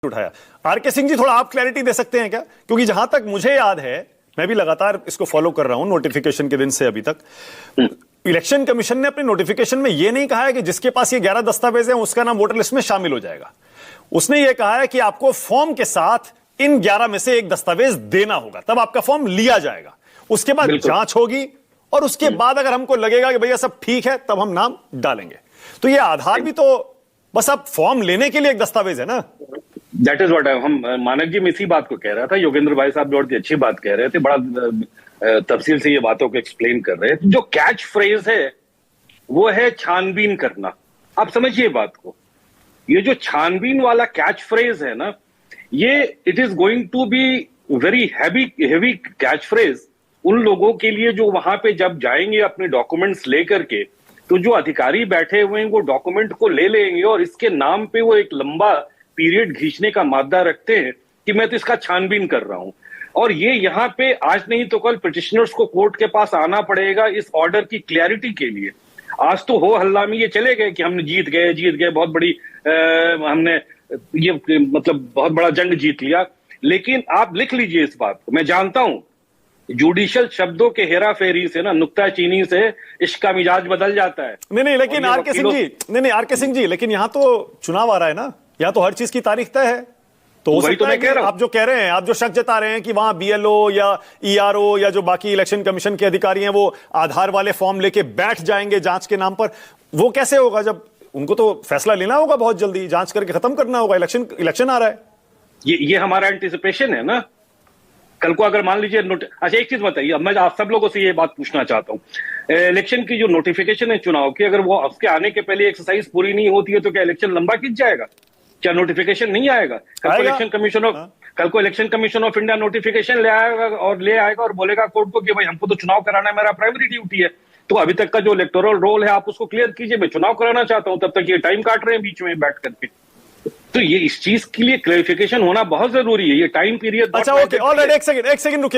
उठाया। आरके सिंह जी, थोड़ा आप क्लैरिटी दे सकते हैं क्या? क्योंकि जहां तक मुझे याद है, मैं भी लगातार इसको फॉलो कर रहा हूं नोटिफिकेशन के दिन से अभी तक, इलेक्शन कमीशन ने अपने नोटिफिकेशन में यह नहीं कहा है कि जिसके पास ये 11 दस्तावेज हैं उसका नाम वोटर लिस्ट में शामिल हो जाएगा। उसने यह कहा है कि आपको फॉर्म के साथ इन 11 में से एक दस्तावेज देना होगा, तब आपका फॉर्म लिया जाएगा। उसके बाद जांच होगी और उसके बाद अगर हमको लगेगा कि भैया सब ठीक है तब हम नाम डालेंगे। तो ये आधार भी तो बस अब फॉर्म लेने के लिए एक दस्तावेज है ना। दैट इज व्हाट हम मानक जी, मैं इसी बात को कह रहा था। योगेंद्र भाई साहब बहुत अच्छी बात कह रहे थे, बड़ा तफसील से ये बातों को एक्सप्लेन कर रहे थे। जो कैच फ्रेज है वो है छानबीन करना। आप समझिए बात को, ये जो छानबीन वाला कैच फ्रेज है ना, ये it is going to be very heavy catch phrase उन लोगों के लिए जो वहां पे जब जाएंगे अपने डॉक्यूमेंट्स लेकर के, तो जो अधिकारी बैठे हुए हैं वो डॉक्यूमेंट को ले लेंगे और इसके नाम पे वो एक लंबा पीरियड खींचने का मादा रखते हैं कि मैं तो इसका छानबीन कर रहा हूं। और ये यहाँ पे आज नहीं तो कल पिटिशनर्स को कोर्ट के पास आना पड़ेगा इस ऑर्डर की क्लैरिटी के लिए। आज तो हो हल्ला में ये चले गए कि हमने जीत गए, बहुत बड़ी हमने ये मतलब बहुत बड़ा जंग जीत लिया। लेकिन आप लिख लीजिए इस बात को, मैं जानता हूं जुडिशियल शब्दों के हेरा फेरी से ना, नुक्ताचीनी से इश्क का मिजाज बदल जाता है। नहीं, लेकिन आरके सिंह जी, नहीं आरके सिंह जी, लेकिन यहां तो चुनाव आ रहा है ना, यहां तो हर चीज की तारीख तय है। तो हो सकता है कि आप जो कह रहे हैं, आप जो शक जता रहे हैं कि वहां बीएलओ या ईआरओ या जो बाकी इलेक्शन कमीशन के अधिकारी हैं वो आधार वाले फॉर्म लेके बैठ जाएंगे जांच के नाम पर, वो कैसे होगा? जब उनको तो फैसला लेना होगा, बहुत जल्दी जांच करके खत्म करना होगा। इलेक्शन आ रहा है। ये हमारा एंटिसिपेशन है ना। कल को अगर मान लीजिए अच्छा एक चीज बताइए, अब मैं आप सब लोगों से ये बात पूछना चाहता हूं, इलेक्शन की जो नोटिफिकेशन है चुनाव की, अगर वो उसके आने के पहले एक्सरसाइज पूरी नहीं होती है तो क्या इलेक्शन लंबा खिंच जाएगा? क्या नोटिफिकेशन नहीं आएगा? कल को election commission of India notification ले आएगा और बोलेगा कोर्ट को कि भाई हमको तो चुनाव कराना है, मेरा प्राइमरी ड्यूटी है। तो अभी तक का जो इलेक्टोरल रोल है आप उसको क्लियर कीजिए, मैं चुनाव कराना चाहता हूं, तब तक ये टाइम काट रहे हैं बीच में बैठ करके। तो ये इस चीज के लिए क्लैरिफिकेशन होना बहुत जरूरी है। ये टाइम पीरियड। अच्छा, ओके, ऑलराइट, एक सेकंड रुकिए।